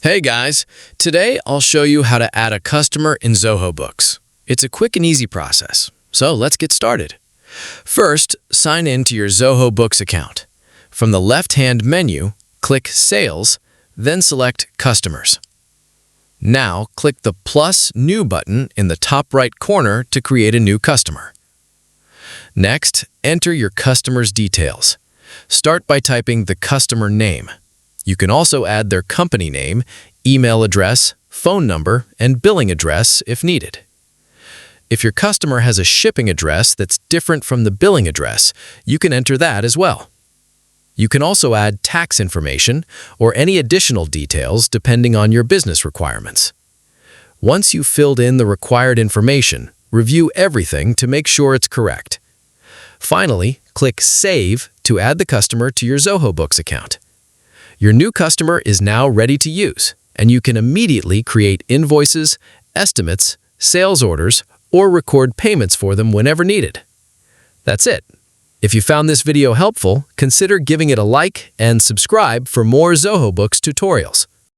Hey guys, today I'll show you how to add a customer in Zoho Books. It's a quick and easy process, so let's get started. First, sign in to your Zoho Books account. From the left-hand menu, click Sales, then select Customers. Now, click the plus New button in the top right corner to create a new customer. Next, enter your customer's details. Start by typing the customer name. You can also add their company name, email address, phone number, and billing address if needed. If your customer has a shipping address that's different from the billing address, you can enter that as well. You can also add tax information or any additional details depending on your business requirements. Once you've filled in the required information, review everything to make sure it's correct. Finally, click Save to add the customer to your Zoho Books account. Your new customer is now ready to use, and you can immediately create invoices, estimates, sales orders, or record payments for them whenever needed. That's it. If you found this video helpful, consider giving it a like and subscribe for more Zoho Books tutorials.